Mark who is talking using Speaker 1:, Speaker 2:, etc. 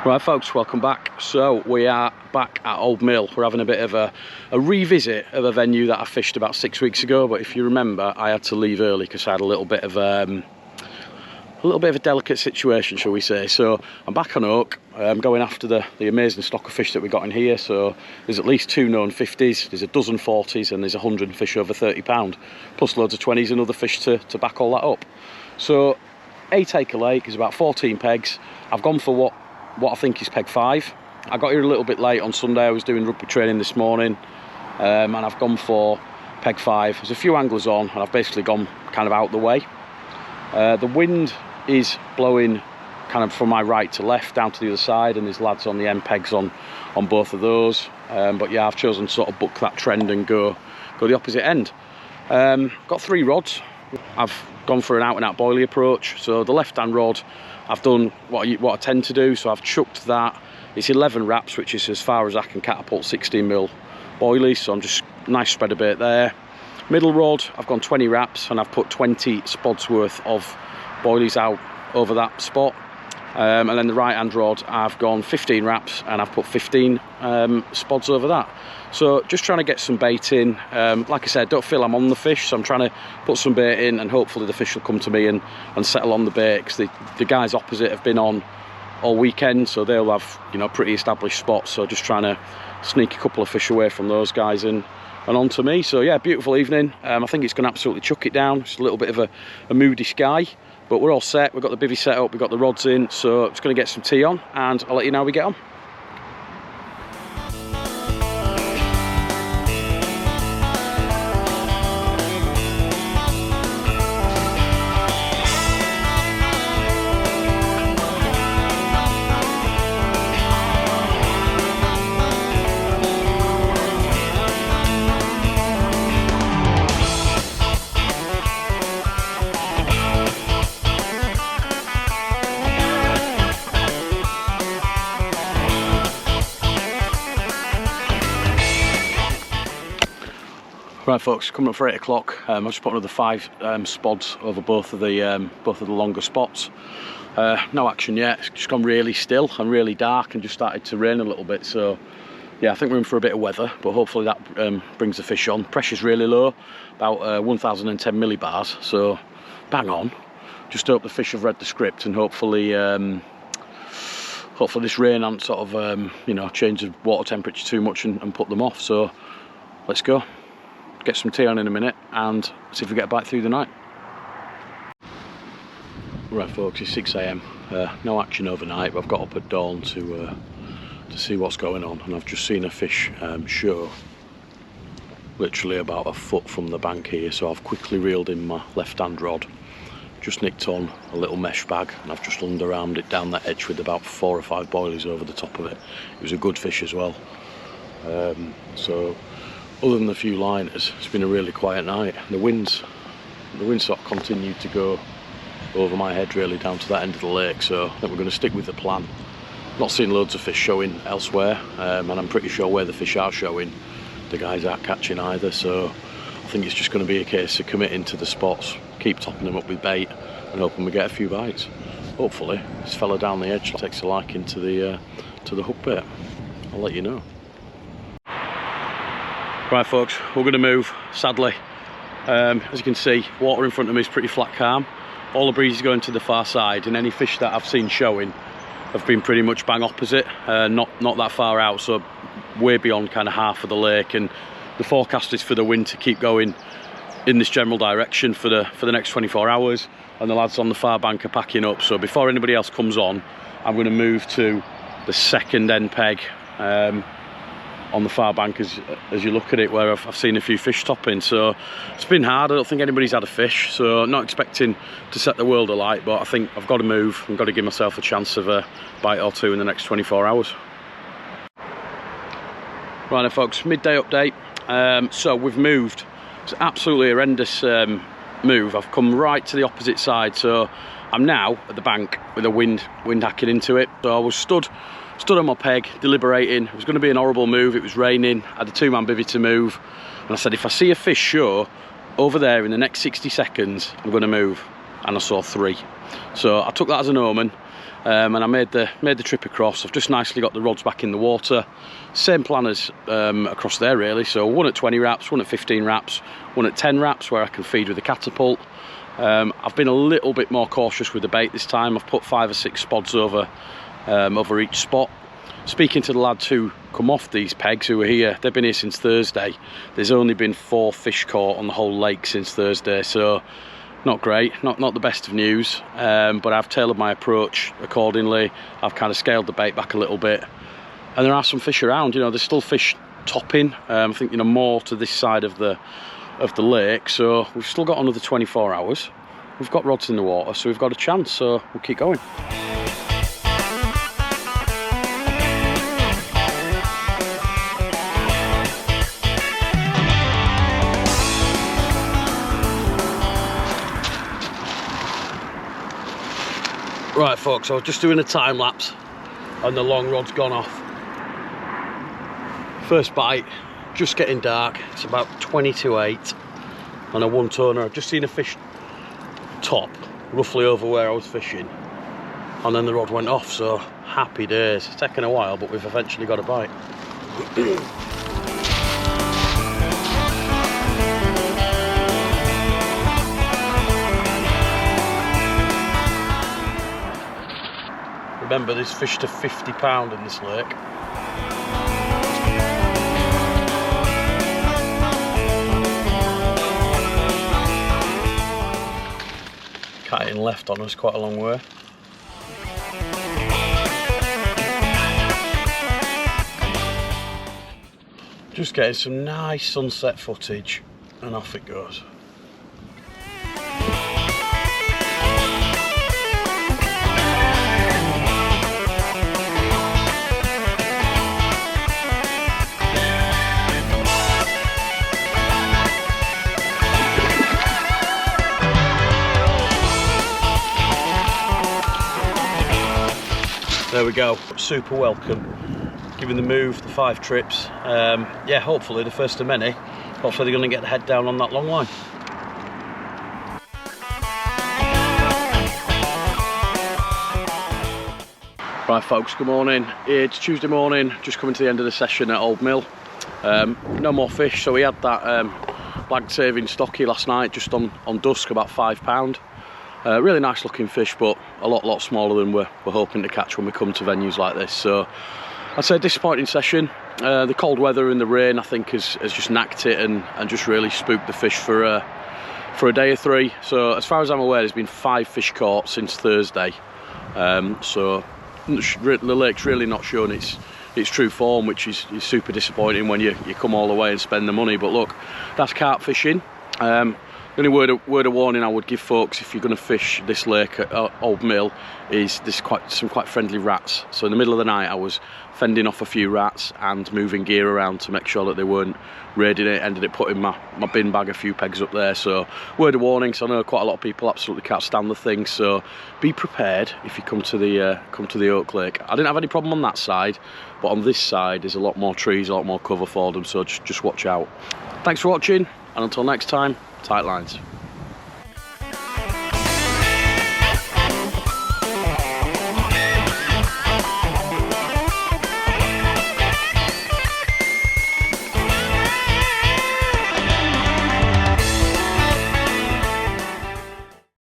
Speaker 1: Right folks, welcome back. So we are back at Old Mill. We're having a bit of a revisit of a venue that I fished about 6 weeks ago, but if you remember I had to leave early because I had a little bit of a delicate situation, shall we say. So I'm back on Oak. I'm going after the amazing stock of fish that we got in here. So there's at least 2 known 50s, there's a dozen 40s, and there's 100 fish over £30, plus loads of 20s and other fish to back all that up. So 8 acre lake is about 14 pegs. I've gone for what I think is peg 5. I got here a little bit late on Sunday. I was doing rugby training this morning, and I've gone for peg 5. There's a few anglers on, and I've basically gone kind of out the way. The wind is blowing kind of from my right to left down to the other side, and there's lads on the end pegs on both of those. But yeah, I've chosen to sort of buck that trend and go the opposite end. Got 3 rods. I've gone for an out and out boilie approach. So the left hand rod, I've done what I tend to do, so I've chucked that. It's 11 wraps, which is as far as I can catapult 16mm boilies, so I'm just nice spread of bait there. Middle rod, I've gone 20 wraps, and I've put 20 spods worth of boilies out over that spot. And then the right hand rod, I've gone 15 wraps, and I've put 15 spods over that. So just trying to get some bait in. Like I said, don't feel I'm on the fish, so I'm trying to put some bait in, and hopefully the fish will come to me and settle on the bait, because the guys opposite have been on all weekend, so they'll have, you know, pretty established spots. So just trying to sneak a couple of fish away from those guys and on to me. So yeah, beautiful evening. I think it's going to absolutely chuck it down. It's a little bit of a moody sky, but we're all set. We've got the bivvy set up, we've got the rods in, so it's going to get some tea on, and I'll let you know how we get on. Right folks, coming up for 8 o'clock. I've just put another 5 spods over both of the longer spots. No action yet. It's just gone really still and really dark, and just started to rain a little bit. So yeah, I think we're in for a bit of weather, but hopefully that brings the fish on. Pressure's really low, about 1010 millibars, so bang on. Just hope the fish have read the script, and hopefully this rain hasn't sort of you know, changed the water temperature too much and put them off. So let's go. Get some tea on in a minute and see if we get a bite through the night. Right folks, it's 6 AM. No action overnight, but I've got up at dawn to see what's going on, and I've just seen a fish show literally about a foot from the bank here. So I've quickly reeled in my left hand rod, just nicked on a little mesh bag, and I've just underarmed it down that edge with about 4 or 5 boilies over the top of it. It was a good fish as well. So other than the few liners, it's been a really quiet night. The wind sort of continued to go over my head really down to that end of the lake, so I think we're going to stick with the plan. Not seeing loads of fish showing elsewhere, and I'm pretty sure where the fish are showing, the guys aren't catching either. So I think it's just going to be a case of committing to the spots, keep topping them up with bait, and hoping we get a few bites. Hopefully this fella down the edge takes a liking to the hook bait. I'll let you know. Right folks, we're going to move, sadly. As you can see, water in front of me is pretty flat calm. All the breeze is going to the far side, and any fish that I've seen showing have been pretty much bang opposite, not that far out, so way beyond kind of half of the lake. And the forecast is for the wind to keep going in this general direction for the next 24 hours, and the lads on the far bank are packing up. So before anybody else comes on, I'm going to move to the second end peg on the far bank as you look at it, where I've seen a few fish topping. So it's been hard. I don't think anybody's had a fish, so not expecting to set the world alight, but I think I've got to move. I've got to give myself a chance of a bite or two in the next 24 hours. Right then folks, midday update. So we've moved. It's absolutely horrendous move. I've come right to the opposite side, so I'm now at the bank with the wind hacking into it. So I was stood on my peg, deliberating. It was going to be an horrible move. It was raining. I had a 2-man bivvy to move, and I said, if I see a fish show over there in the next 60 seconds, I'm going to move. And I saw 3. So I took that as an omen. and I made the trip across. I've just nicely got the rods back in the water. Same plan as across there really, so one at 20 wraps, one at 15 wraps, one at 10 wraps where I can feed with a catapult. I've been a little bit more cautious with the bait this time. I've put 5 or 6 spods over each spot. Speaking to the lads who come off these pegs, who are here, they've been here since Thursday. There's only been 4 fish caught on the whole lake since Thursday, so not great, not the best of news, but I've tailored my approach accordingly. I've kind of scaled the bait back a little bit, and there are some fish around. You know, there's still fish topping. I think, you know, more to this side of the lake, so we've still got another 24 hours. We've got rods in the water, so we've got a chance, so we'll keep going. Right folks, I was just doing a time lapse and the long rod's gone off. First bite, just getting dark. It's about 20 to 8 on a 1-toner. I've just seen a fish top roughly over where I was fishing, and then the rod went off, so happy days. It's taken a while, but we've eventually got a bite. Remember, there's fish to 50 pound in this lake. Kiting left on us quite a long way. Just getting some nice sunset footage, and off it goes. There we go, super welcome. Giving the move, the 5 trips. Yeah, hopefully the first of many. Hopefully they're going to get the head down on that long line. Right folks, good morning. It's Tuesday morning, just coming to the end of the session at Old Mill. No more fish, so we had that blag saving stocky last night, just on dusk, about £5. Really nice looking fish, but a lot smaller than we're hoping to catch when we come to venues like this. So I'd say a disappointing session. The cold weather and the rain, I think, has just knacked it and just really spooked the fish for a day or 3. So as far as I'm aware, there's been 5 fish caught since Thursday. So the lake's really not shown its true form, which is super disappointing when you come all the way and spend the money. But look, that's carp fishing. The only word of warning I would give folks if you're going to fish this lake at Old Mill is there's some quite friendly rats. So in the middle of the night I was fending off a few rats and moving gear around to make sure that they weren't raiding it. Ended up putting my bin bag a few pegs up there. So word of warning, so I know quite a lot of people absolutely can't stand the thing. So be prepared if you come to the Oak Lake. I didn't have any problem on that side, but on this side there's a lot more trees, a lot more cover for them. So just watch out. Thanks for watching, and until next time, tight lines.